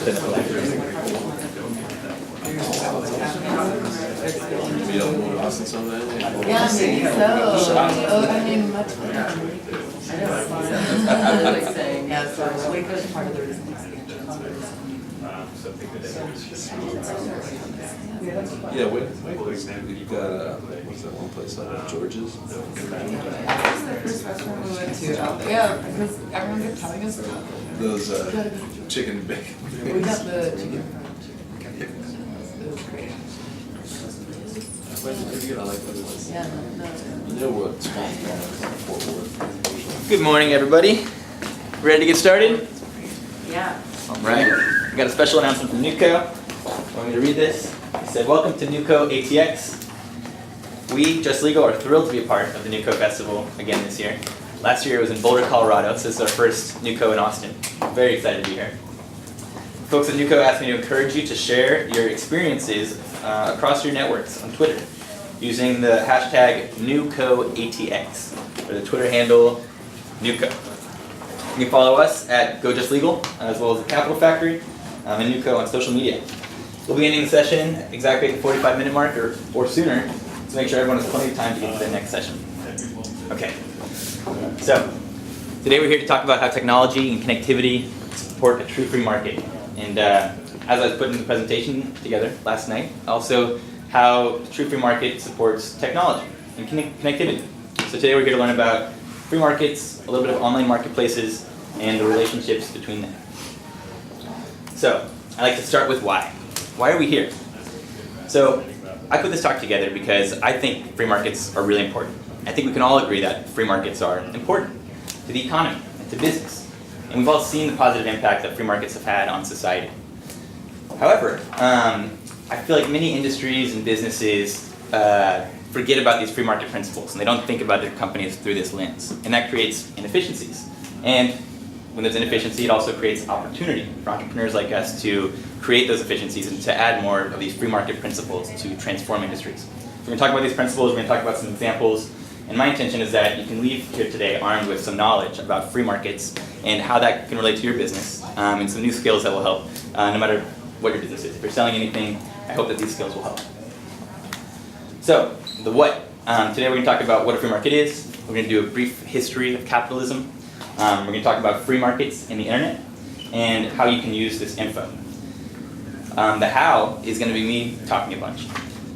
Yeah, maybe so. Oh, I mean, much better. Yeah, so Waco's part of the reason Yeah, we've got, what's that one place out of George's? That's the first restaurant we went to out there. Yeah, because everyone kept telling us about Those chicken bacon. we got the chicken from it was great. Yeah, no. You know what? Fort Worth. Good morning, everybody. Ready to get started? Yeah. All right. We got a special announcement from NewCo. Want me to read this? It said, "Welcome to NewCo ATX. We, JustLegal, are thrilled to be a part of the NewCo Festival again this year. Last year it was in Boulder, Colorado, so this is our first NewCo in Austin. Very excited to be here. Folks at NewCo asked me to encourage you to share your experiences across your networks on Twitter using the hashtag NewCoATX, or the Twitter handle NewCo. You can follow us at JustLegal, as well as the Capital Factory, and NewCo on social media. We'll be ending the session exactly at the 45-minute mark or sooner to make sure everyone has plenty of time to get to the next session. Okay, so today we're here to talk about how technology and connectivity support a true free market. And as I was putting the presentation together last night, also how the true free market supports technology and connectivity. So today we're here to learn about free markets, a little bit of online marketplaces, and the relationships between them. So I'd like to start with why. Why are we here? So I put this talk together because I think free markets are really important. I think we can all agree that free markets are important to the economy and to business. And we've all seen the positive impact that free markets have had on society. However, I feel like many industries and businesses forget about these free market principles, and they don't think about their companies through this lens. And that creates inefficiencies. And when there's inefficiency, it also creates opportunity for entrepreneurs like us to create those efficiencies and to add more of these free market principles to transform industries. So we're going to talk about these principles, we're going to talk about some examples, and my intention is that you can leave here today armed with some knowledge about free markets and how that can relate to your business, and some new skills that will help no matter what your business is. If you're selling anything, I hope that these skills will help. So, the what. Today we're going to talk about what a free market is. We're going to do a brief history of capitalism. We're going to talk about free markets and the internet and how you can use this info. The how is going to be me talking a bunch.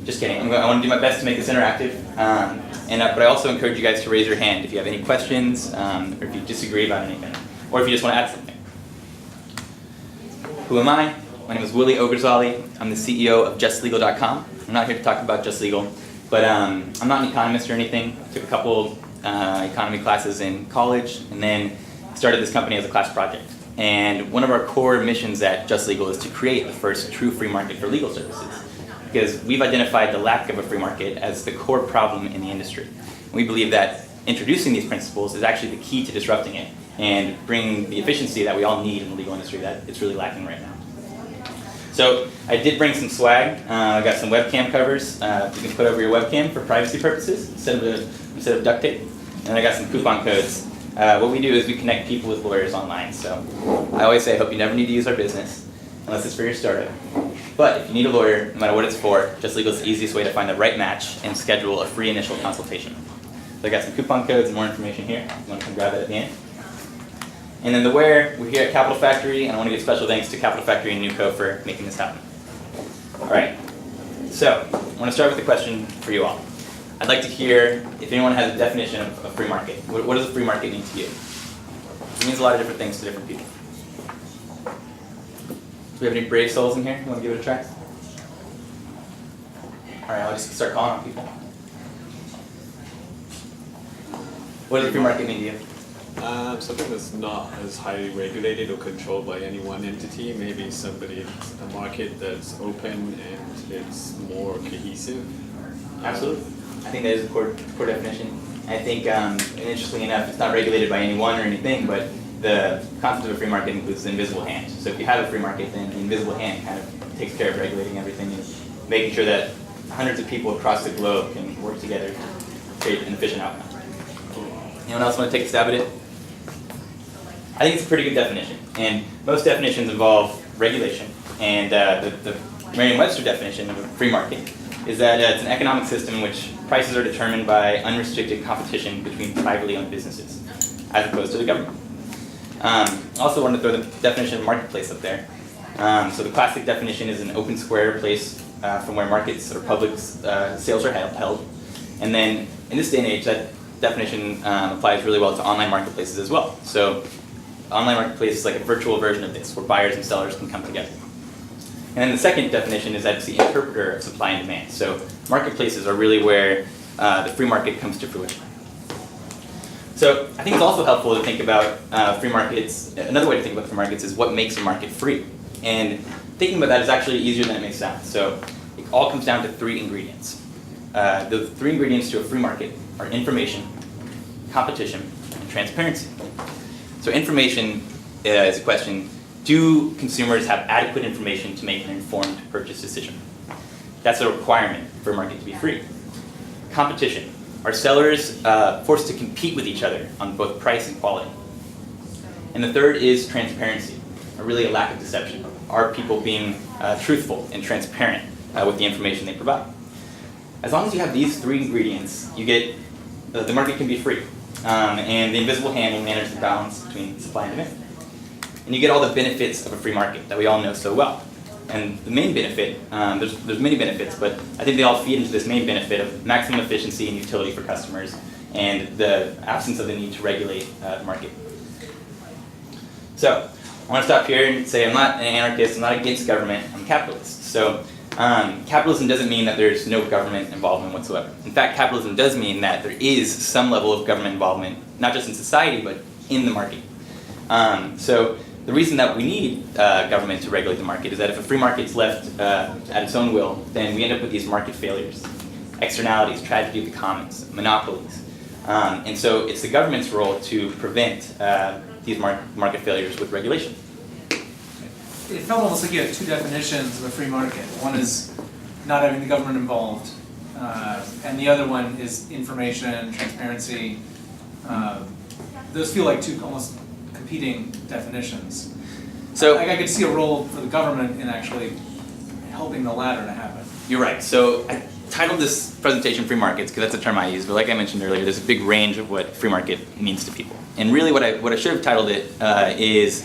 Just kidding. I want to do my best to make this interactive. But I also encourage you guys to raise your hand if you have any questions, or if you disagree about anything, or if you just want to add something. Who am I? My name is Willy Ogorzaly. I'm the CEO of JustLegal.com. I'm not here to talk about JustLegal, but I'm not an economist or anything. I took a couple economy classes in college, and then started this company as a class project. And one of our core missions at JustLegal is to create the first true free market for legal services, because we've identified the lack of a free market as the core problem in the industry. And we believe that introducing these principles is actually the key to disrupting it and bringing the efficiency that we all need in the legal industry that it's really lacking right now. So I did bring some swag. I got some webcam covers you can put over your webcam for privacy purposes instead of duct tape. And I got some coupon codes. What we do is we connect people with lawyers online. So I always say I hope you never need to use our business unless it's for your startup. But if you need a lawyer, no matter what it's for, JustLegal is the easiest way to find the right match and schedule a free initial consultation. So I got some coupon codes and more information here. You want to come grab that at the end. And then the where, we're here at Capital Factory, and I want to give special thanks to Capital Factory and NewCo for making this happen. All right, so I want to start with a question for you all. I'd like to hear if anyone has a definition of a free market. What does a free market mean to you? It means a lot of different things to different people. Do we have any brave souls in here? You want to give it a try? All right, I'll just start calling on people. What does a free market mean to you? Something that's not as highly regulated or controlled by any one entity, maybe a market that's open and it's more cohesive. Absolutely. I think that is a core definition. I think, and interestingly enough, it's not regulated by anyone or anything, but the concept of a free market includes the invisible hand. So if you have a free market, then the invisible hand kind of takes care of regulating everything and making sure that hundreds of people across the globe can work together to create an efficient outcome. Anyone else want to take a stab at it? I think it's a pretty good definition, and most definitions involve regulation. And the Merriam-Webster definition of a free market is that it's an economic system in which prices are determined by unrestricted competition between privately owned businesses, as opposed to the government. Also wanted to throw the definition of marketplace up there. So the classic definition is an open square place from where markets or public sales are held. And then in this day and age, that definition applies really well to online marketplaces as well. So online marketplace is like a virtual version of this, where buyers and sellers can come together. And then the second definition is that it's the interpreter of supply and demand. So marketplaces are really where the free market comes to fruition. So I think it's also helpful to think about free markets. Another way to think about free markets is what makes a market free. And thinking about that is actually easier than it may sound. So it all comes down to 3 ingredients. The 3 ingredients to a free market are information, competition, and transparency. So information is a question: do consumers have adequate information to make an informed purchase decision? That's a requirement for a market to be free. Competition. Are sellers forced to compete with each other on both price and quality? And the third is transparency, or really a lack of deception. Are people being truthful and transparent with the information they provide? As long as you have these 3 ingredients, you get the market can be free, and the invisible hand will manage the balance between supply and demand. And you get all the benefits of a free market that we all know so well. And the main benefit, there's many benefits, but I think they all feed into this main benefit of maximum efficiency and utility for customers, and the absence of the need to regulate the market. So I want to stop here and say I'm not an anarchist, I'm not against government, I'm a capitalist. So capitalism doesn't mean that there's no government involvement whatsoever. In fact, capitalism does mean that there is some level of government involvement, not just in society, but in the market. So the reason that we need government to regulate the market is that if a free market's left at its own will, then we end up with these market failures, externalities, tragedy of the commons, monopolies. And so it's the government's role to prevent these market failures with regulation. It felt almost like you had 2 definitions of a free market. One is not having the government involved, and the other one is information, transparency. Those feel like 2 almost competing definitions. So I could see a role for the government in actually helping the latter to happen. You're right. So I titled this presentation Free Markets because that's a term I use, but like I mentioned earlier, there's a big range of what free market means to people. And really what I should have titled it is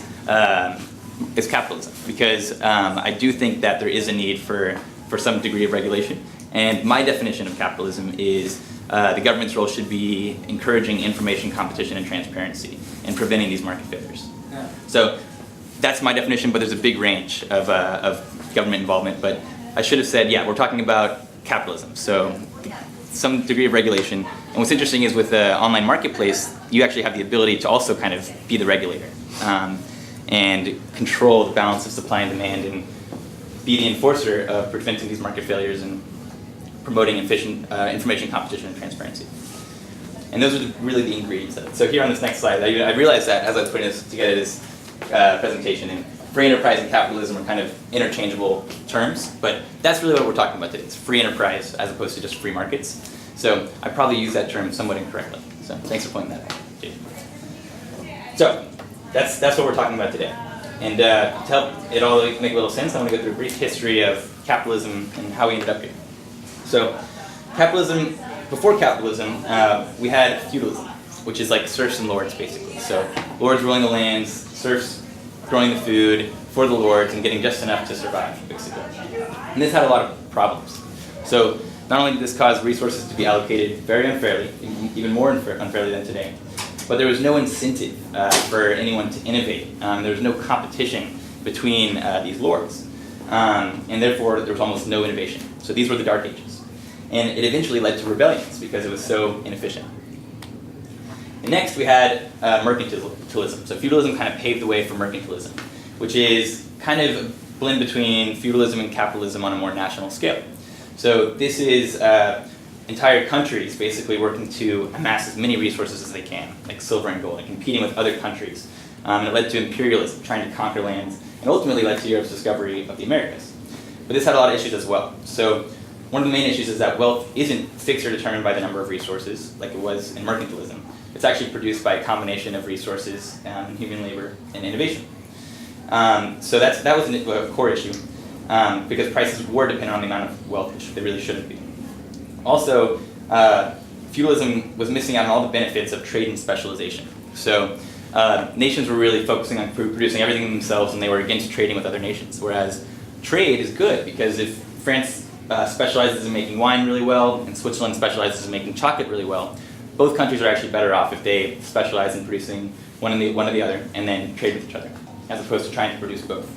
capitalism, because I do think that there is a need for some degree of regulation. And my definition of capitalism is the government's role should be encouraging information, competition, and transparency, and preventing these market failures. Yeah. So that's my definition, but there's a big range of government involvement. But I should have said, yeah, we're talking about capitalism, so some degree of regulation. And what's interesting is with the online marketplace, you actually have the ability to also kind of be the regulator and control the balance of supply and demand and be the enforcer of preventing these market failures and promoting efficient information, competition, and transparency. And those are really the ingredients of it. So here on this next slide, I realized that as I was putting this together, this presentation, and free enterprise and capitalism are kind of interchangeable terms, but that's really what we're talking about today. It's free enterprise as opposed to just free markets. So I probably use that term somewhat incorrectly. So thanks for pointing that out, Jason. So that's what we're talking about today. And to help it all make a little sense, I want to go through a brief history of capitalism and how we ended up here. So capitalism, before capitalism, we had feudalism, which is like serfs and lords, basically. So lords ruling the lands, serfs growing the food for the lords and getting just enough to survive, basically. And this had a lot of problems. So not only did this cause resources to be allocated very unfairly, even more unfairly than today, but there was no incentive for anyone to innovate. There was no competition between these lords. And therefore, there was almost no innovation. So these were the Dark Ages. And it eventually led to rebellions because it was so inefficient. And next, we had mercantilism. So feudalism kind of paved the way for mercantilism, which is kind of a blend between feudalism and capitalism on a more national scale. So this is entire countries basically working to amass as many resources as they can, like silver and gold, and competing with other countries. And it led to imperialism, trying to conquer lands, and ultimately led to Europe's discovery of the Americas. But this had a lot of issues as well. So one of the main issues is that wealth isn't fixed or determined by the number of resources, like it was in mercantilism. It's actually produced by a combination of resources, human labor, and innovation. So that was a core issue because prices were dependent on the amount of wealth, which they really shouldn't be. Also, feudalism was missing out on all the benefits of trade and specialization. So nations were really focusing on producing everything themselves, and they were against trading with other nations. Whereas trade is good, because if France specializes in making wine really well, and Switzerland specializes in making chocolate really well, both countries are actually better off if they specialize in producing one or the other, and then trade with each other, as opposed to trying to produce both.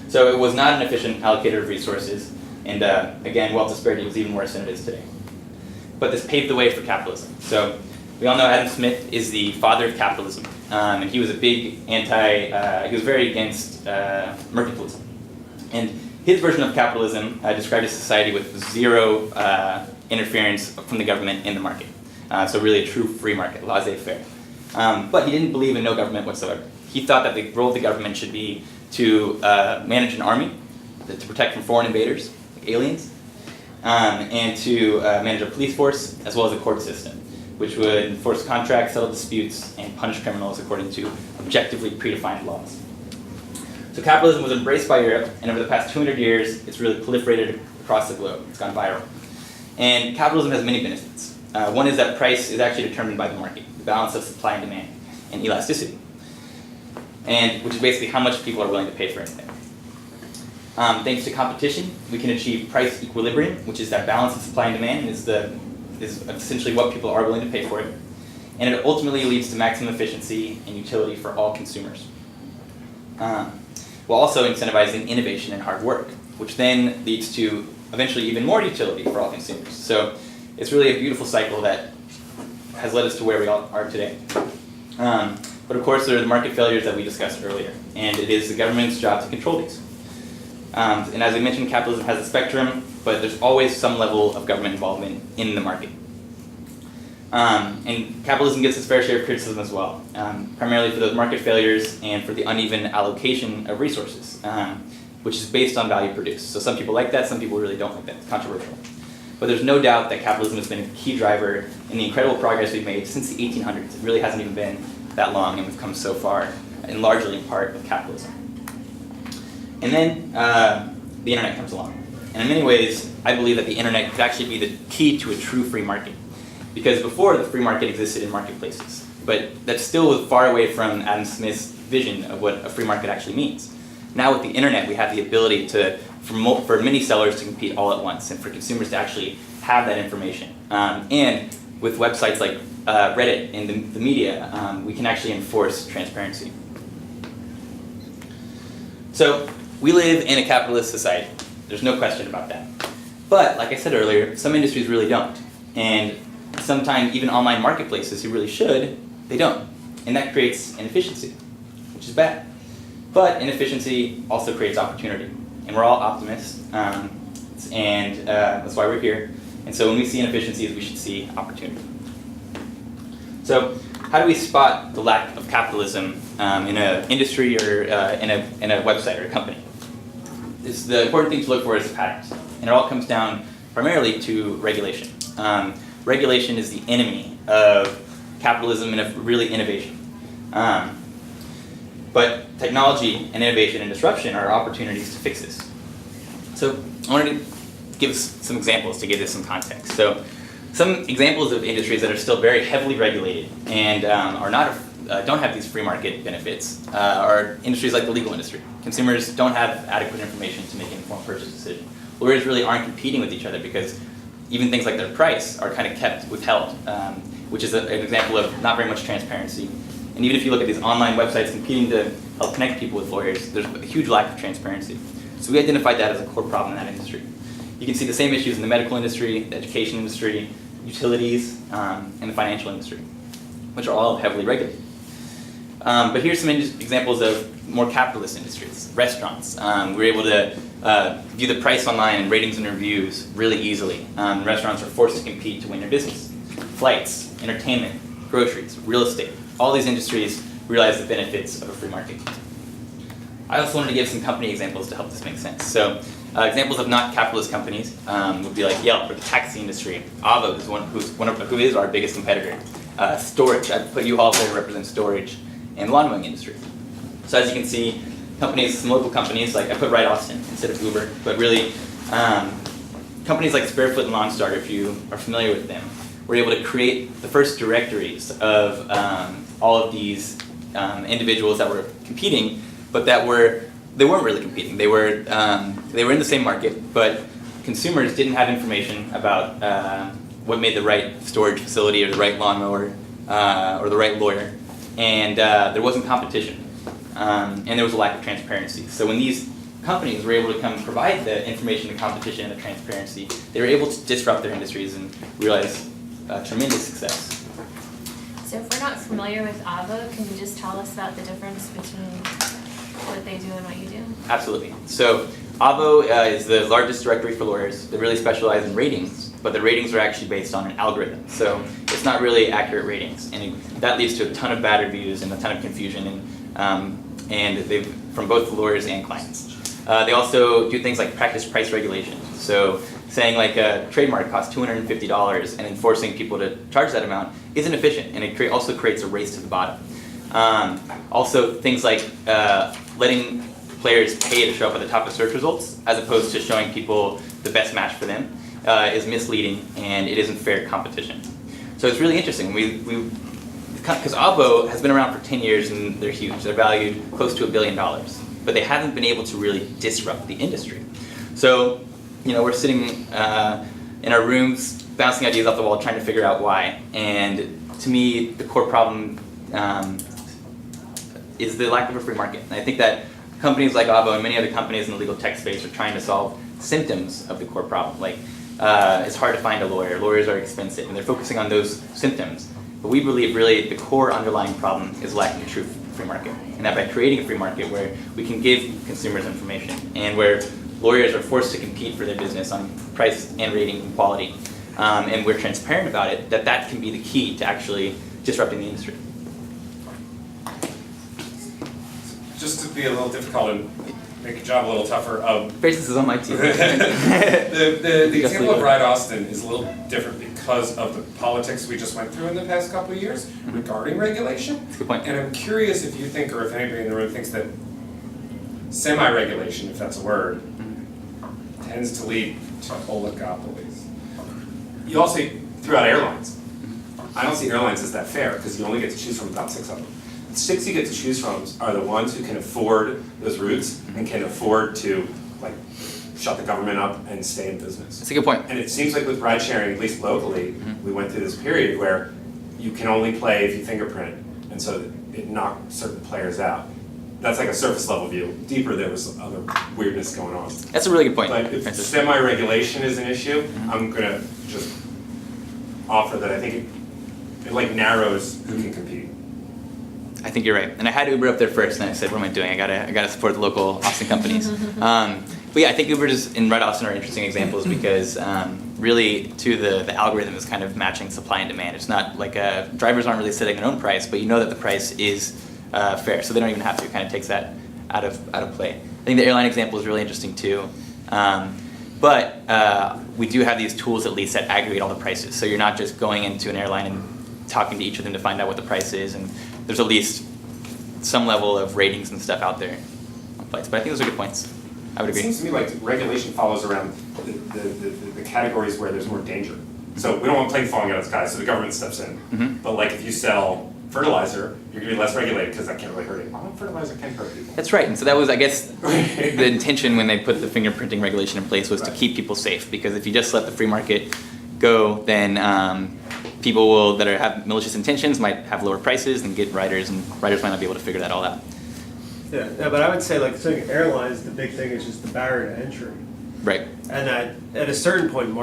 So it was not an efficient allocator of resources, and again, wealth disparity was even worse than it is today. But this paved the way for capitalism. So we all know Adam Smith is the father of capitalism, and he was a big he was very against mercantilism. And his version of capitalism described a society with zero interference from the government in the market. So really a true free market, laissez-faire. But he didn't believe in no government whatsoever. He thought that the role of the government should be to manage an army, to protect from foreign invaders, like aliens, and to manage a police force, as well as a court system, which would enforce contracts, settle disputes, and punish criminals according to objectively predefined laws. So capitalism was embraced by Europe, and over the past 200 years, it's really proliferated across the globe. It's gone viral. And capitalism has many benefits. One is that price is actually determined by the market, the balance of supply and demand, and elasticity, and which is basically how much people are willing to pay for anything. Thanks to competition, we can achieve price equilibrium, which is that balance of supply and demand, is essentially what people are willing to pay for it. And it ultimately leads to maximum efficiency and utility for all consumers, while also incentivizing innovation and hard work, which then leads to eventually even more utility for all consumers. So it's really a beautiful cycle that has led us to where we all are today. But of course, there are the market failures that we discussed earlier, and it is the government's job to control these. And as I mentioned, capitalism has a spectrum, but there's always some level of government involvement in the market. And capitalism gets its fair share of criticism as well, primarily for those market failures and for the uneven allocation of resources, which is based on value produced. So some people like that, some people really don't like that. It's controversial. But there's no doubt that capitalism has been a key driver in the incredible progress we've made since the 1800s. It really hasn't even been that long, and we've come so far, and largely in part with capitalism. And then the internet comes along. And in many ways, I believe that the internet could actually be the key to a true free market. Because before, the free market existed in marketplaces. But that's still far away from Adam Smith's vision of what a free market actually means. Now with the internet, we have the ability for many sellers to compete all at once, and for consumers to actually have that information. And with websites like Reddit and the media, we can actually enforce transparency. So we live in a capitalist society. There's no question about that. But like I said earlier, some industries really don't. And sometimes even online marketplaces who really should, they don't. And that creates inefficiency, which is bad. But inefficiency also creates opportunity. And we're all optimists, and that's why we're here. And so when we see inefficiencies, we should see opportunity. So how do we spot the lack of capitalism in an industry or in a website or a company? The important thing to look for is patterns. And it all comes down primarily to regulation. Regulation is the enemy of capitalism and of really innovation. But technology and innovation and disruption are opportunities to fix this. So I wanted to give some examples to give this some context. So some examples of industries that are still very heavily regulated and don't have these free market benefits are industries like the legal industry. Consumers don't have adequate information to make an informed purchase decision. Lawyers really aren't competing with each other because even things like their price are kind of withheld, which is an example of not very much transparency. And even if you look at these online websites competing to help connect people with lawyers, there's a huge lack of transparency. So we identified that as a core problem in that industry. You can see the same issues in the medical industry, the education industry, utilities, and the financial industry, which are all heavily regulated. But here's some examples of more capitalist industries. Restaurants. We're able to view the price online and ratings and reviews really easily. Restaurants are forced to compete to win their business. Flights, entertainment, groceries, real estate. All these industries realize the benefits of a free market. I also wanted to give some company examples to help this make sense. So examples of not capitalist companies would be like Yelp or the taxi industry. Avvo is who is our biggest competitor. Storage. I'd put U-Haul there to represent storage, and the lawn mowing industry. So as you can see, companies, some local companies, like I put Ride Austin instead of Uber, but really companies like Sparefoot and Longstar, if you are familiar with them, were able to create the first directories of all of these individuals that were competing, but they weren't really competing. They were in the same market, but consumers didn't have information about what made the right storage facility or the right lawnmower or the right lawyer, and there wasn't competition, and there was a lack of transparency. So when these companies were able to come provide the information, the competition, and the transparency, they were able to disrupt their industries and realize tremendous success. So if we're not familiar with Avo, can you just tell us about the difference between what they do and what you do? Absolutely. So Avo is the largest directory for lawyers. They really specialize in ratings, but the ratings are actually based on an algorithm. So it's not really accurate ratings, and that leads to a ton of bad reviews and a ton of confusion, and they've from both lawyers and clients. They also do things like practice price regulation. So saying like a trademark costs $250 and enforcing people to charge that amount isn't efficient, and it also creates a race to the bottom. Also things like letting players pay to show up at the top of search results as opposed to showing people the best match for them is misleading, and it isn't fair competition. So it's really interesting. Because Avo has been around for 10 years and they're huge. They're valued close to $1 billion, but they haven't been able to really disrupt the industry. So, we're sitting in our rooms, bouncing ideas off the wall, trying to figure out why. And to me, the core problem is the lack of a free market. And I think that companies like Avo and many other companies in the legal tech space are trying to solve symptoms of the core problem. Like, it's hard to find a lawyer, lawyers are expensive, and they're focusing on those symptoms. But we believe really the core underlying problem is lacking a true free market. And that by creating a free market where we can give consumers information and where lawyers are forced to compete for their business on price and rating and quality, and we're transparent about it, that can be the key to actually disrupting the industry. Just to be a little difficult and make your job a little tougher, Basis is on my team. the example of Ride Austin is a little different because of the politics we just went through in the past couple of years regarding regulation. That's a good point. And I'm curious if you think, or if anybody in the room thinks that semi-regulation, if that's a word, tends to lead to oligopolies. You also see throughout airlines. I don't see airlines as that fair because you only get to choose from about 6 of them. The 6 you get to choose from are the ones who can afford those routes and can afford to shut the government up and stay in business. That's a good point. And it seems like with ride sharing, at least locally, we went through this period where you can only play if you fingerprint, and so it knocked certain players out. That's like a surface level view. Deeper, there was other weirdness going on. That's a really good point. But if semi-regulation is an issue, I'm gonna just offer that I think it narrows who can compete. I think you're right. And I had Uber up there first, and I said, what am I doing? I gotta support the local Austin companies. But yeah, I think Uber and Ride Austin are interesting examples because really, too, the algorithm is kind of matching supply and demand. It's not like drivers aren't really setting their own price, but you know that the price is fair, so they don't even have to. It kind of takes that out of play. I think the airline example is really interesting too. But we do have these tools at least that aggregate all the prices. So you're not just going into an airline and talking to each of them to find out what the price is, and there's at least some level of ratings and stuff out there on flights. But I think those are good points. I would agree. It seems to me like regulation follows around the categories where there's more danger. So we don't want planes falling out of the sky, so the government steps in. Mm-hmm. But if you sell fertilizer, you're going to be less regulated because that can't really hurt anyone. Fertilizer can hurt people. That's right, and so that was, I guess, the intention when they put the fingerprinting regulation in place was to keep people safe, because if you just let the free market go, then people that have malicious intentions might have lower prices and get riders, and riders might not be able to figure that all out. Yeah, but I would say airlines, the big thing is just the barrier to entry. Right. And at a certain point,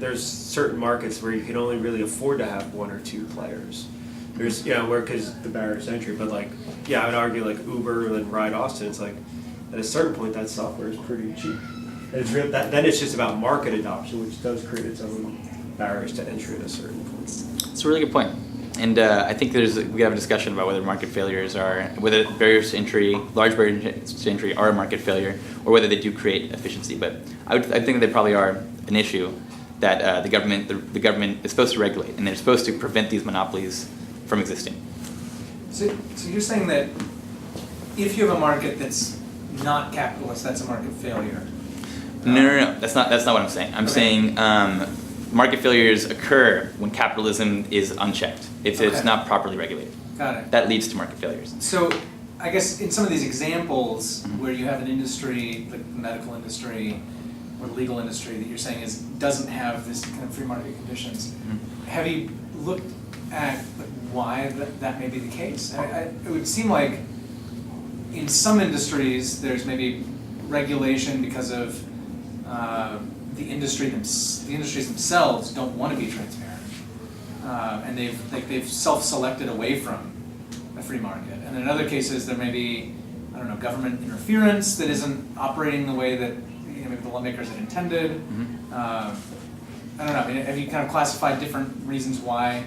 there's certain markets where you can only really afford to have 1 or 2 players. There's, because the barrier to entry, but I would argue Uber and Ride Austin, it's at a certain point that software is pretty cheap. And it's real, then it's just about market adoption, which does create its own barriers to entry at a certain point. That's a really good point. And I think we have a discussion about whether market failures whether barriers to entry, large barriers to entry are a market failure, or whether they do create efficiency. But I think they probably are an issue that the government is supposed to regulate, and they're supposed to prevent these monopolies from existing. So you're saying that if you have a market that's not capitalist, that's a market failure. No. That's not what I'm saying. I'm Okay. saying market failures occur when capitalism is unchecked. If it's Okay. not properly regulated, Got it. that leads to market failures. So I guess in some of these examples Mhm. where you have an industry, like the medical industry or the legal industry that you're saying doesn't have this kind of free market conditions, have you looked at like, why that may be the case? It would seem like in some industries there's maybe regulation because of the industries themselves don't want to be transparent, and they've self-selected away from a free market. And in other cases, there may be, I don't know, government interference that isn't operating the way that maybe the lawmakers had intended. I don't know. I mean, have you kind of classified different reasons why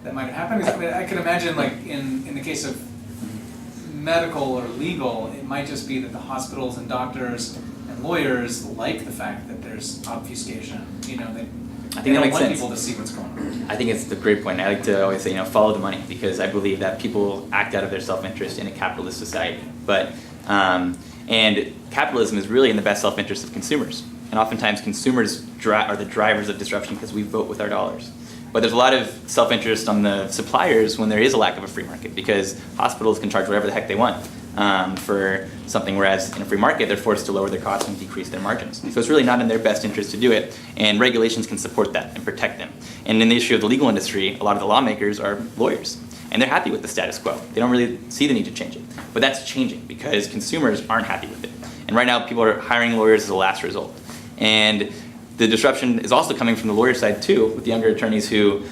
that might happen? 'Cause, I mean, I could imagine, like in the case of medical or legal, it might just be that the hospitals and doctors and lawyers like the fact that there's obfuscation. You know, they I think they that don't makes want sense. people to see what's going on. I think it's a great point. I like to always say, follow the money, because I believe that people act out of their self-interest in a capitalist society. But and capitalism is really in the best self-interest of consumers. And oftentimes consumers are the drivers of disruption because we vote with our dollars. But there's a lot of self-interest on the suppliers when there is a lack of a free market, because hospitals can charge whatever the heck they want for something, whereas in a free market they're forced to lower their costs and decrease their margins. So it's really not in their best interest to do it, and regulations can support that and protect them. And in the issue of the legal industry, a lot of the lawmakers are lawyers, and they're happy with the status quo. They don't really see the need to change it. But that's changing because consumers aren't happy with it. And right now people are hiring lawyers as a last result. And the disruption is also coming from the lawyer side too, with younger attorneys who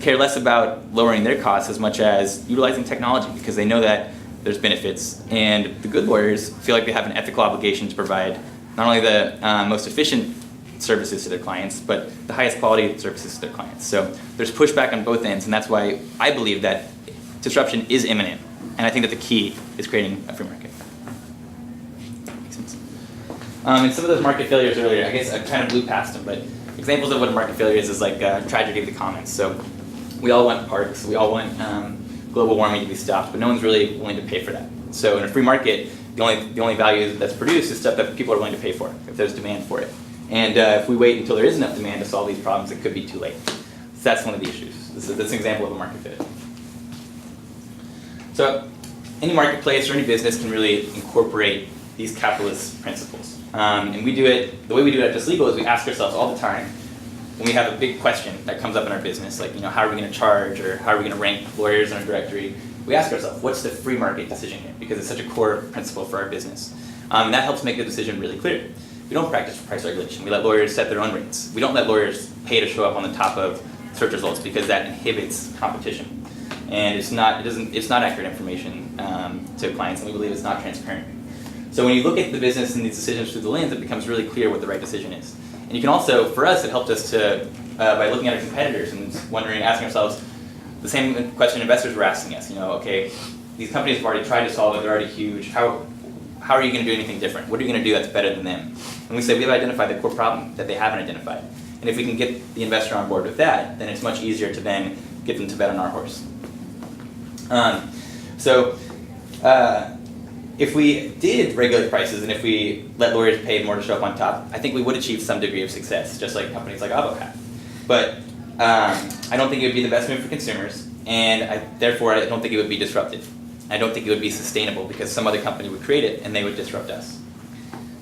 care less about lowering their costs as much as utilizing technology, because they know that there's benefits. And the good lawyers feel like they have an ethical obligation to provide not only the most efficient services to their clients, but the highest quality services to their clients. So there's pushback on both ends, and that's why I believe that disruption is imminent. And I think that the key is creating a free market. Makes sense. And some of those market failures earlier, I guess I kind of blew past them, but examples of what a market failure is like tragedy of the commons. So we all want parks, we all want global warming to be stopped, but no one's really willing to pay for that. So in a free market, the only value that's produced is stuff that people are willing to pay for, if there's demand for it. And if we wait until there is enough demand to solve these problems, it could be too late. So that's one of the issues. That's an example of a market failure. So any marketplace or any business can really incorporate these capitalist principles. And we do it, the way we do it at JustLegal is we ask ourselves all the time, when we have a big question that comes up in our business, like how are we going to charge, or how are we going to rank lawyers in our directory, we ask ourselves, what's the free market decision here? Because it's such a core principle for our business. And that helps make the decision really clear. We don't practice price regulation. We let lawyers set their own rates. We don't let lawyers pay to show up on the top of search results, because that inhibits competition. And it's not accurate information to clients, and we believe it's not transparent. So when you look at the business and these decisions through the lens, it becomes really clear what the right decision is. And you can also, for us, it helped us to, by looking at our competitors and asking ourselves the same question investors were asking us. Okay, these companies have already tried to solve it, they're already huge. How are you going to do anything different? What are you going to do that's better than them? And we say we've identified the core problem that they haven't identified. And if we can get the investor on board with that, then it's much easier to then get them to bet on our horse. If we did regulate prices and if we let lawyers pay more to show up on top, I think we would achieve some degree of success, just like companies like Avo have. But I don't think it would be the best move for consumers, and therefore I don't think it would be disruptive. I don't think it would be sustainable, because some other company would create it and they would disrupt us.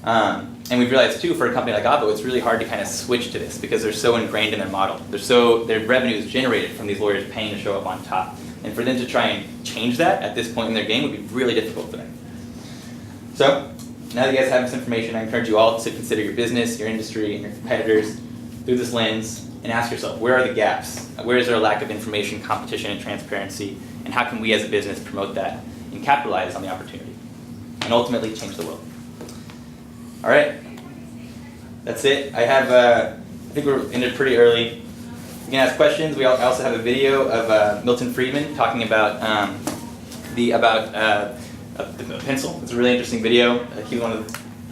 And we've realized too, for a company like Avo, it's really hard to kind of switch to this because they're so ingrained in their model. Their revenue is generated from these lawyers paying to show up on top. And for them to try and change that at this point in their game would be really difficult for them. So, now that you guys have this information, I encourage you all to consider your business, your industry, and your competitors through this lens and ask yourself, where are the gaps? Where is there a lack of information, competition, and transparency? And how can we as a business promote that and capitalize on the opportunity? And ultimately change the world. All right, that's it. I think we're ended pretty early. You can ask questions. I also have a video of Milton Friedman talking about the pencil. It's a really interesting video. He's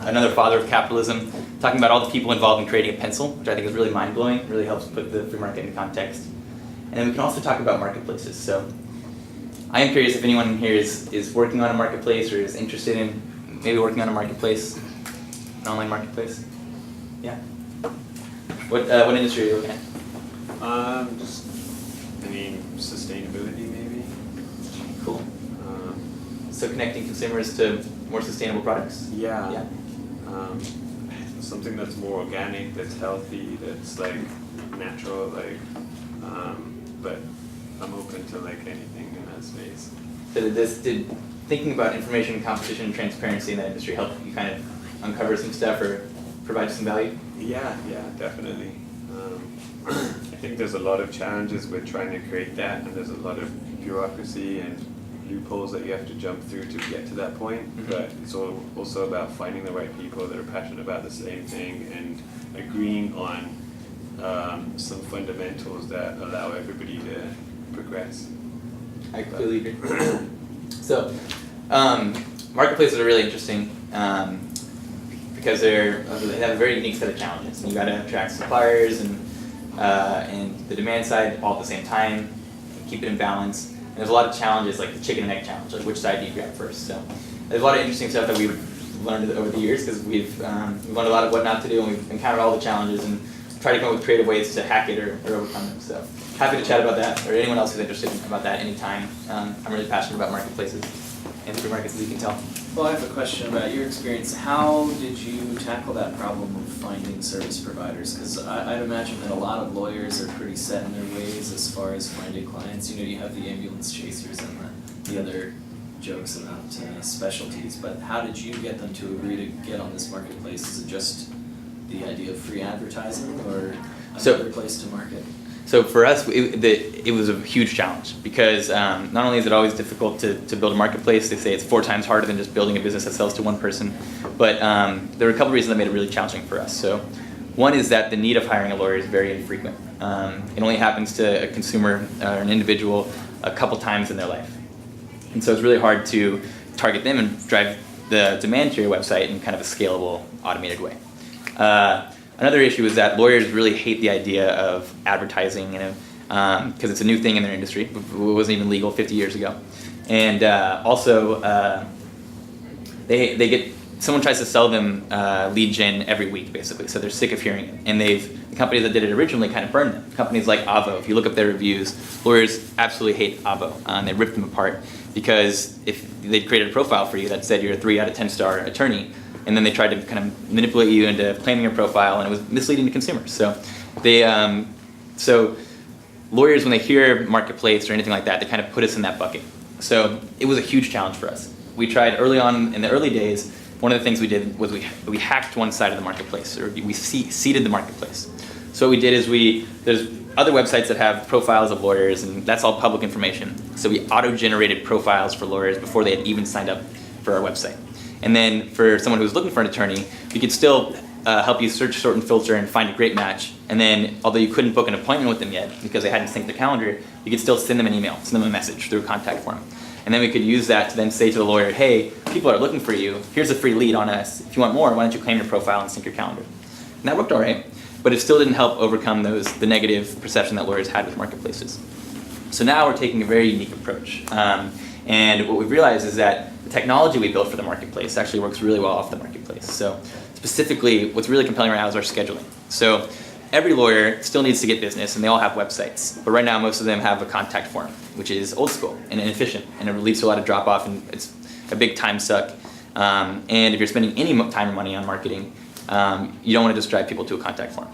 another father of capitalism, talking about all the people involved in creating a pencil, which I think is really mind-blowing. Really helps put the free market into context. And then we can also talk about marketplaces. So I am curious if anyone in here is working on a marketplace or is interested in maybe working on a marketplace, an online marketplace. Yeah. What industry are you looking at? Just, I mean, sustainability maybe. Cool. So connecting consumers to more sustainable products. Yeah. Yeah. Something that's more organic, that's healthy, that's like natural, like, but I'm open to like anything in that space. So did thinking about information, competition, and transparency in that industry help you kind of uncover some stuff or provide some value? Yeah, definitely. I think there's a lot of challenges with trying to create that, and there's a lot of bureaucracy and loopholes that you have to jump through to get to that point. Mm-hmm. But it's also about finding the right people that are passionate about the same thing and agreeing on some fundamentals that allow everybody to progress. I completely agree. So, marketplaces are really interesting because they have a very unique set of challenges. And you got to attract suppliers and the demand side all at the same time, and keep it in balance. And there's a lot of challenges, like the chicken and egg challenge, like which side do you grab first? So, there's a lot of interesting stuff that we've learned over the years because we've learned a lot of what not to do, and we've encountered all the challenges and try to come up with creative ways to hack it or overcome them. So happy to chat about that, or anyone else who's interested about that anytime. I'm really passionate about marketplaces and free markets, as you can tell. Well, I have a question about your experience. How did you tackle that problem of finding service providers? Because I'd imagine that a lot of lawyers are pretty set in their ways as far as finding clients. You know, you have the ambulance chasers and the other jokes about specialties, but how did you get them to agree to get on this marketplace? Is it just the idea of free advertising or another place to market? So for us, it was a huge challenge because not only is it always difficult to build a marketplace, they say it's 4 times harder than just building a business that sells to one person, but there were a couple reasons that made it really challenging for us. So one is that the need of hiring a lawyer is very infrequent. It only happens to a consumer or an individual a couple times in their life. And so it's really hard to target them and drive the demand to your website in kind of a scalable, automated way. Another issue is that lawyers really hate the idea of advertising, because it's a new thing in their industry. It wasn't even legal 50 years ago. And also, they get, someone tries to sell them lead gen every week, basically, so they're sick of hearing it. And the companies that did it originally kind of burned them. Companies like Avo, if you look up their reviews, lawyers absolutely hate Avo, and they ripped them apart because if they'd created a profile for you that said you're a 3 out of 10 star attorney, and then they tried to kind of manipulate you into claiming your profile, and it was misleading to consumers. So so lawyers, when they hear marketplace or anything like that, they kind of put us in that bucket. So it was a huge challenge for us. We tried early on in the early days. One of the things we did was we hacked one side of the marketplace, or we seeded the marketplace. So what we did is there's other websites that have profiles of lawyers, and that's all public information. So we auto-generated profiles for lawyers before they had even signed up for our website. And then for someone who's looking for an attorney, we could still help you search, sort, and filter and find a great match. And then, although you couldn't book an appointment with them yet because they hadn't synced their calendar, you could still send them an email, send them a message through a contact form. And then we could use that to then say to the lawyer, hey, people are looking for you. Here's a free lead on us. If you want more, why don't you claim your profile and sync your calendar? And that worked all right, but it still didn't help overcome the negative perception that lawyers had with marketplaces. So now we're taking a very unique approach. And what we've realized is that the technology we built for the marketplace actually works really well off the marketplace. So specifically, what's really compelling right now is our scheduling. So every lawyer still needs to get business, and they all have websites. But right now, most of them have a contact form, which is old school and inefficient, and it leads to a lot of drop-off, and it's a big time suck. And if you're spending any time or money on marketing, you don't want to just drive people to a contact form.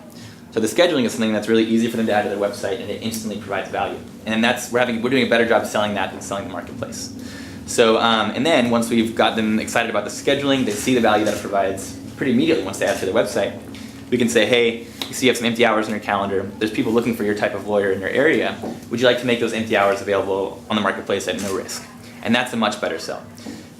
So the scheduling is something that's really easy for them to add to their website, and it instantly provides value. And we're doing a better job of selling that than selling the marketplace. So, and then once we've got them excited about the scheduling, they see the value that it provides pretty immediately once they add to their website. We can say, hey, you see you have some empty hours in your calendar. There's people looking for your type of lawyer in your area. Would you like to make those empty hours available on the marketplace at no risk? And that's a much better sell.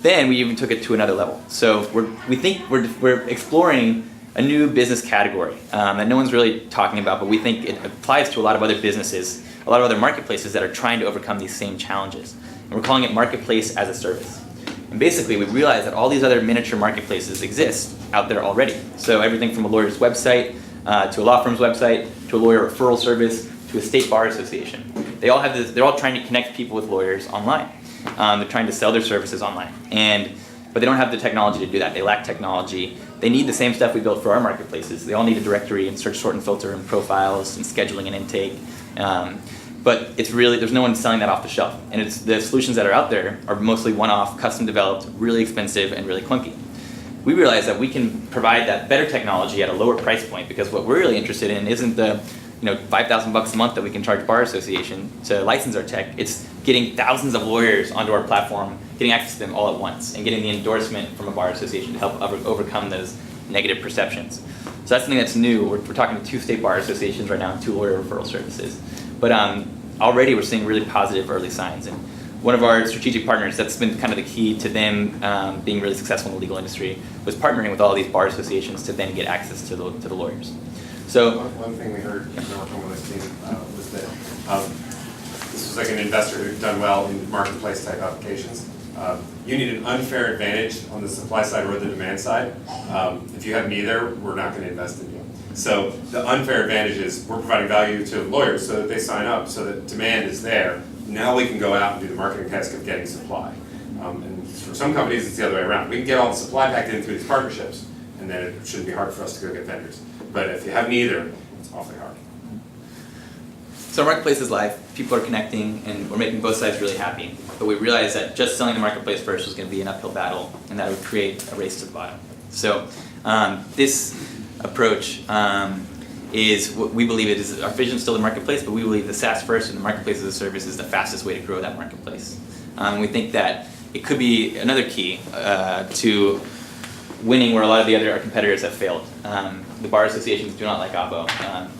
Then we even took it to another level. So we think we're exploring a new business category that no one's really talking about, but we think it applies to a lot of other businesses, a lot of other marketplaces that are trying to overcome these same challenges. And we're calling it marketplace as a service. And basically, we realize that all these other miniature marketplaces exist out there already. So everything from a lawyer's website to a law firm's website to a lawyer referral service to a state bar association. They're all trying to connect people with lawyers online. They're trying to sell their services online, but they don't have the technology to do that. They lack technology. They need the same stuff we built for our marketplaces. They all need a directory and search, sort, and filter, and profiles, and scheduling and intake. But it's really, there's no one selling that off the shelf. And it's the solutions that are out there are mostly one-off, custom developed, really expensive, and really clunky. We realize that we can provide that better technology at a lower price point, because what we're really interested in isn't the $5,000 a month that we can charge Bar Association to license our tech. It's getting thousands of lawyers onto our platform, getting access to them all at once, and getting the endorsement from a Bar Association to help overcome those negative perceptions. So that's something that's new. We're talking to 2 state bar associations right now and 2 lawyer referral services. But already we're seeing really positive early signs. And one of our strategic partners, that's been kind of the key to them being really successful in the legal industry, was partnering with all these bar associations to then get access to the lawyers. So one thing we heard from Willy's team was that this was like an investor who'd done well in marketplace type applications. You need an unfair advantage on the supply side or the demand side. If you have neither, we're not going to invest in you. So the unfair advantage is we're providing value to lawyers so that they sign up, so that demand is there. Now we can go out and do the marketing task of getting supply. And for some companies, it's the other way around. We can get all the supply packed in through these partnerships, and then it shouldn't be hard for us to go get vendors. But if you have neither, it's awfully hard. So our marketplace is live, people are connecting, and we're making both sides really happy. But we realized that just selling the marketplace first was going to be an uphill battle, and that would create a race to the bottom. So this approach is what we believe it is. Our vision is still the marketplace, but we believe the SaaS first and the marketplace as a service is the fastest way to grow that marketplace. We think that it could be another key to winning where a lot of the other our competitors have failed. The bar associations do not like ABO.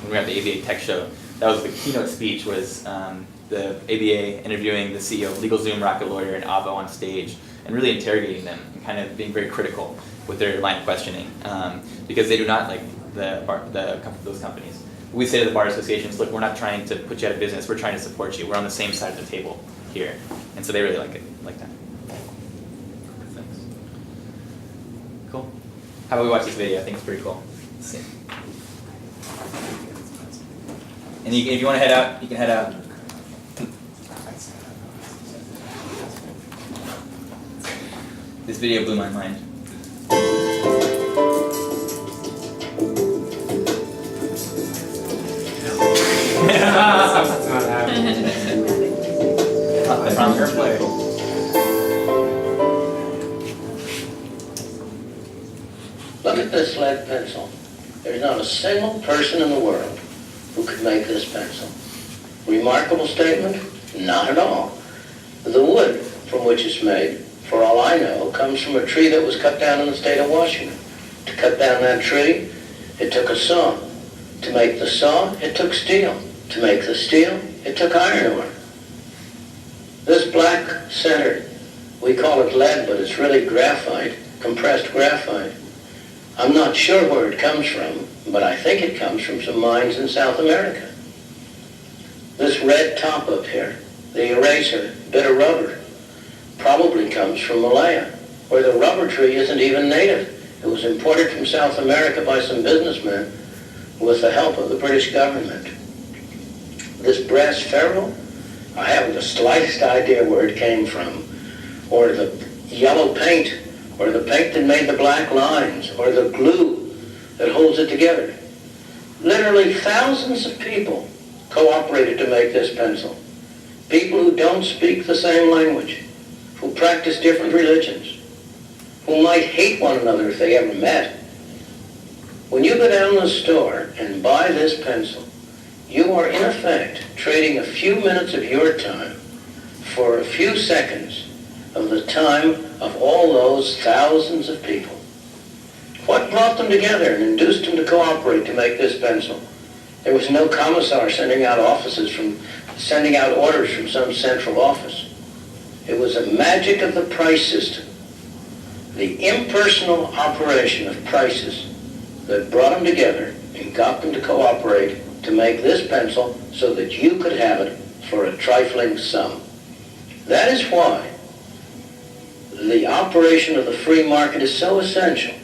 When we were at the ABA Tech Show, that was the keynote speech, was the ABA interviewing the CEO of LegalZoom, Rocket Lawyer, and ABO on stage, and really interrogating them and kind of being very critical with their line of questioning, because they do not like those companies. We say to the bar associations, look, we're not trying to put you out of business, we're trying to support you. We're on the same side of the table here. And so they really like that. Thanks. Cool. How about we watch this video? I think it's pretty cool. Let's see. And if you want to head out, you can head out. This video blew my mind. It's not happening. I promise. Look at this lead pencil. There's not a single person in the world who could make this pencil. Remarkable statement? Not at all. The wood from which it's made, for all I know, comes from a tree that was cut down in the state of Washington. To cut down that tree, it took a saw. To make the saw, it took steel. To make the steel, it took iron ore. This black center, we call it lead, but it's really graphite, compressed graphite. I'm not sure where it comes from, but I think it comes from some mines in South America. This red top up here, the eraser, bit of rubber, probably comes from Malaya, where the rubber tree isn't even native. It was imported from South America by some businessmen with the help of the British government. This brass ferrule, I haven't the slightest idea where it came from, or the yellow paint, or the paint that made the black lines, or the glue that holds it together. Literally thousands of people cooperated to make this pencil. People who don't speak the same language, who practice different religions, who might hate one another if they ever met. When you go down the store and buy this pencil, you are in effect trading a few minutes of your time for a few seconds of the time of all those thousands of people. What brought them together and induced them to cooperate to make this pencil? There was no commissar sending out orders from some central office. It was a magic of the price system, the impersonal operation of prices that brought them together and got them to cooperate to make this pencil so that you could have it for a trifling sum. That is why the operation of the free market is so essential,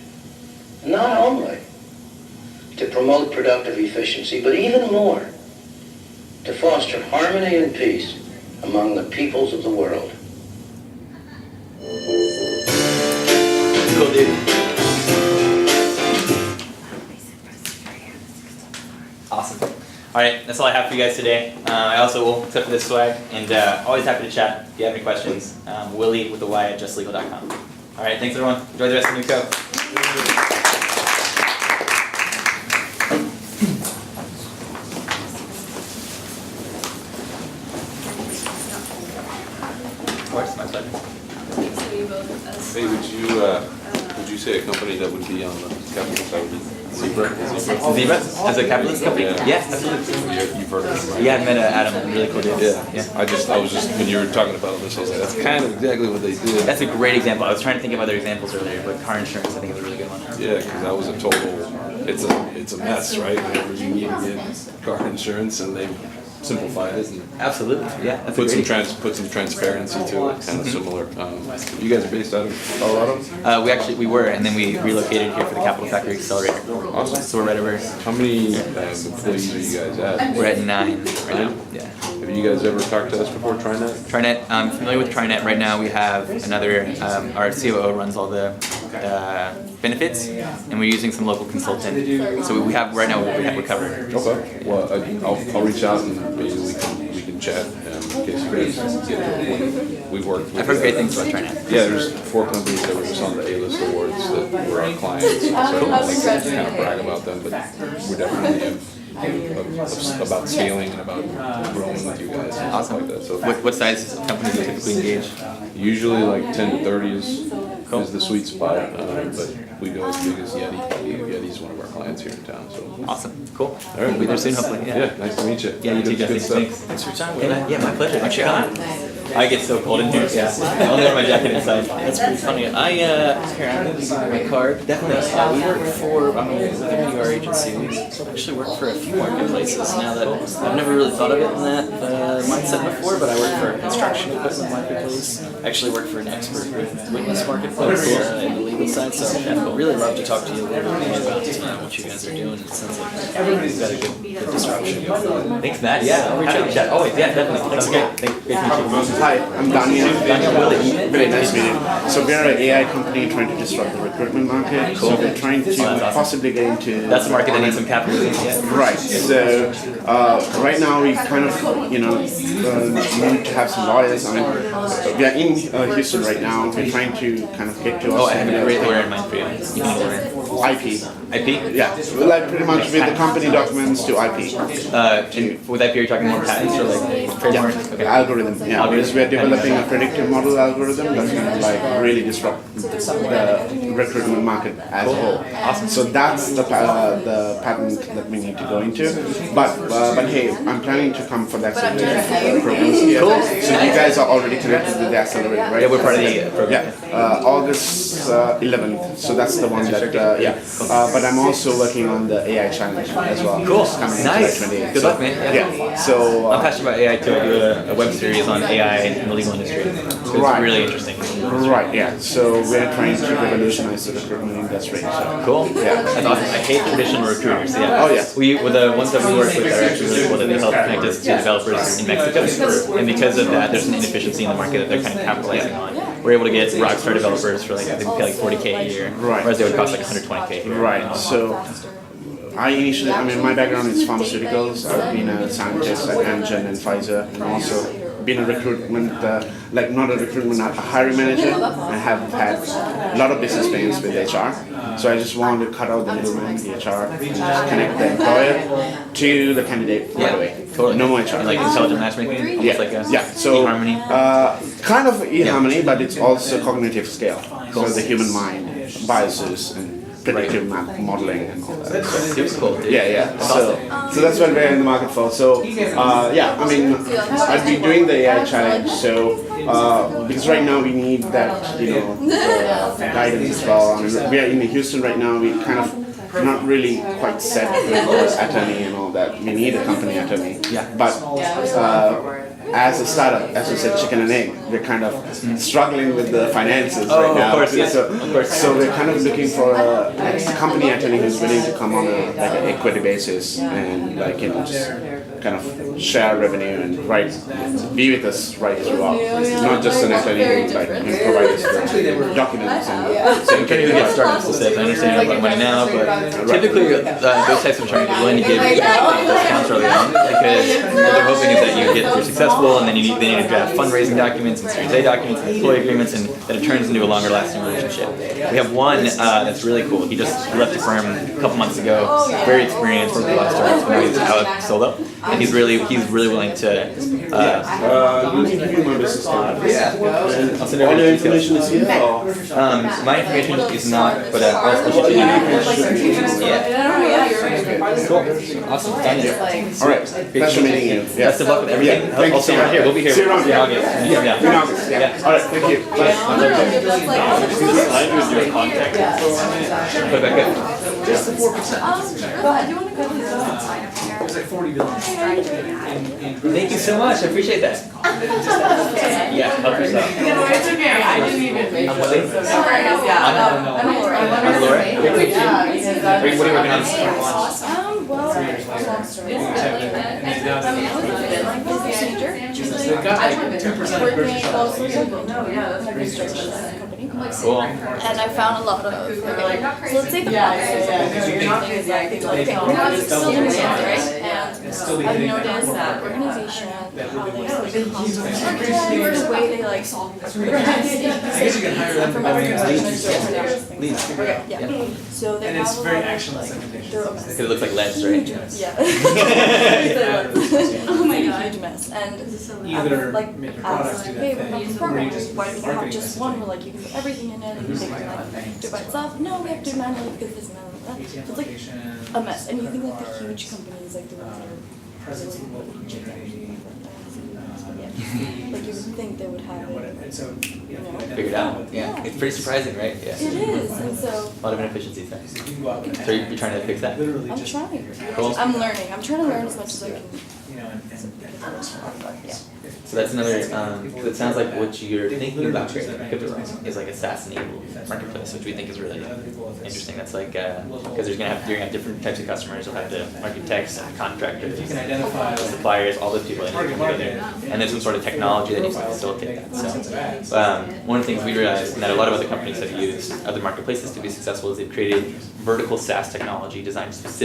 not only to promote productive efficiency, but even more, to foster harmony and peace among the peoples of the world. Cool, dude. Awesome. All right, that's all I have for you guys today. I also will accept this swag, and always happy to chat if you have any questions. Willy with a Y at JustLegal.com. All right, thanks everyone. Enjoy the rest of NewCo. Of course, my pleasure. Hey, would you say a company that would be on the capital side would be Zebra? Zebra as a capitalist company? Yeah, absolutely. You've heard of them, right? Yeah, I've met Adam, really cool dude. Yeah. I was just, when you were talking about this, I was like, that's kind of exactly what they did. That's a great example. I was trying to think of other examples earlier, but car insurance I think is a really good one. Yeah, because that was a total, it's a mess, right? Whenever you need to get car insurance, and they simplified it and Absolutely, yeah. That's put a great put some transparency to it, kind of similar. You guys are based out of Colorado? We were, and then we relocated here for the Capital Factory Accelerator. Awesome. So we're right over. How many employees are you guys at? We're at 9 right now. Yeah. Have you guys ever talked to us before, TriNet? TriNet, I'm familiar with TriNet. Right now we have another, our COO runs all the benefits, and we're using some local consultant. So we have, right now we're covered. Okay. Well, I'll reach out and maybe we can chat in case you guys get it. We've worked with I've heard great things about TriNet. Yeah, there's 4 companies that were just on the A-list awards that were our clients. So I don't like to kind of brag about them, but we're definitely about scaling and about growing with you guys and stuff like that. So What size companies do you typically engage? usually like 10 to 30 is the sweet spot, but we go as big as Yeti. Yeti's one of our clients here in town. So Awesome, cool. all right, We'll be there soon, hopefully. Yeah, nice to meet you. Yeah, you too, Good Jesse. stuff. Thanks for your time. Yeah, my pleasure. Thanks for coming. I get so cold in here. Yeah, I only wear my jacket inside. That's pretty funny. Here, I'm gonna give you my card. Definitely. We work for, with a PR agency, we actually work for a few marketplaces now that I've never really thought of it in that mindset before, but I work for a construction equipment marketplace. I actually work for an expert witness marketplace in the legal side, so I'd really love to talk to you a little bit more about what you guys are doing. It sounds like you've got a good disruption going on. Thanks, Matt. Yeah, I'll reach out. Chat. Always, yeah, definitely. Sounds great. Great to meet you. Hi, I'm Daniel. Very nice meeting. So we're an AI company trying to disrupt the recruitment market. So we're trying to possibly get into... That's the market that needs some capitalism. Yeah. Right. So right now we kind of, need to have some lawyers. We are in Houston right now. We're trying to kind of get to... Oh, I have a great lawyer in mind for you. You can lawyer. IP. IP? Yeah. We like pretty much with the company documents to IP. With IP, you're talking more patents or like trademark? Okay. Algorithm, yeah. Because we are developing a predictive model algorithm that's going to like really disrupt the recruitment market as a whole. Awesome. So that's the patent that we need to go into. But hey, I'm planning to come for the accelerator programs. Cool. So you guys are already connected with the accelerator, right? Yeah, we're part of the program. Yeah. August 11th. So that's the one that but I'm also working on the AI challenge as well. Cool. It's coming Nice. in 28. Good luck, man. Yeah. So I'm passionate about AI too. I do a web series on AI in the legal industry. So it's really interesting. Right, yeah. So we're trying to revolutionize the recruitment industry. So. Cool. Yeah. That's awesome. I hate traditional recruiters. Yeah. Oh, yeah. With the ones that we work with are actually really cool that they help connect us to developers in Mexico. And because of that, there's an inefficiency in the market that they're kind of capitalizing on. We're able to get rockstar developers for like, they pay like $40K a year. Right. Whereas they would cost like $120K a year. Right. So my background is pharmaceuticals. I've been a scientist at Amgen and Pfizer, and also been a recruitment, not a hiring manager. I have had a lot of business experience with HR. So I just wanted to cut out the middleman, the HR, and just connect the employer to the candidate right away. Totally. No more HR. And like intelligent matchmaking? Yeah. Like So eHarmony? kind of eHarmony, but it's also cognitive scale. So the human mind, biases, and predictive modeling and all that. Super cool, dude. Yeah. So that's what we're in the market for. So I've been doing the AI challenge. So because right now we need that, guidance as well. I mean, we are in Houston right now. We kind of not really quite set with the attorney and all that. We need a company attorney. Yeah. But as a startup, as you said, chicken and egg, we're kind of struggling with the finances Oh, right of now. course, yes, So, of course. so we're kind of looking for a company attorney who's willing to come on a like an equity basis and like just kind of share revenue and be with us right throughout. Not just an attorney who provide us the documents and So you can't even get started with this. I understand you have a lot of money now, but typically those types of attorneys are willing to give discounts early on because what they're hoping is that you're successful and then they need to draft fundraising documents and Series A documents and employee agreements and that it turns into a longer lasting relationship. We have one that's really cool. He left the firm a couple months ago, very experienced, worked with a lot of startups, but now he's out solo. And he's really willing to you can give me my business card. I'll send All over your the details. information is here. Or? My information is not, but I'll switch it to you. Yeah. Cool. Awesome. Thank you. All right. Pleasure meeting you. Yeah. Best of luck with everything. Yeah, thank I'll you see so you around much. here. We'll be here. See you around in here. August. Yeah. In August. Yeah. All right. Thank you. Put it back up. Just the 4%. Go ahead, you wanna go to the There's like 40 billion. Thank you so much. I appreciate that. Yeah, help yourself. No, it's okay, I didn't even make I'm it. Willy. So no worries, yeah. I'm Laura. I'm Laura. Yeah, because What are you working on? well, long story. Procedure. They've got like 2% of Working purchase closely price. with an administration company. Cool. And I found a lot of, so let's say the process. You're not busy, I think like, it's still doing something, right? And I've noticed that organization, how they the way they like solve I guess you can hire them to go in and lead. Okay, yeah. So they And have it's a very lot of, actionless like, segmentation. they're a Because it looks like leads, right? yeah. Oh my god. Huge mess. And Either like make your products asked, do like, that hey, thing, we have this or program, you just why do we have marketing just message. one where like you can put everything in it and you can like do it by itself? No, we have to do it manually because this manually. So it's like a mess. And you think like the huge companies, like the ones that are Presence of local community. like you would think they would have it. And so, you know, Figured out. Yeah. It's pretty surprising, right? Yeah. It is, and so A lot of inefficiencies there. you can go out and So you're trying to fix that? literally I'm just, trying. Cool. I'm learning. I'm trying to learn as much as I can. you know, and Yeah. So that's another, because it sounds like what you're thinking about here, is like a SaaS-enabled marketplace, which we think is really interesting. That's like, because you're gonna have different types of customers. You'll have the architects, contractors, you can identify suppliers, all those people that need to come together, and there's some sort of technology that needs to facilitate that. So, one of the things we realized, and that a lot of other companies have used other marketplaces to be successful, is they've created vertical SaaS technology designed specifically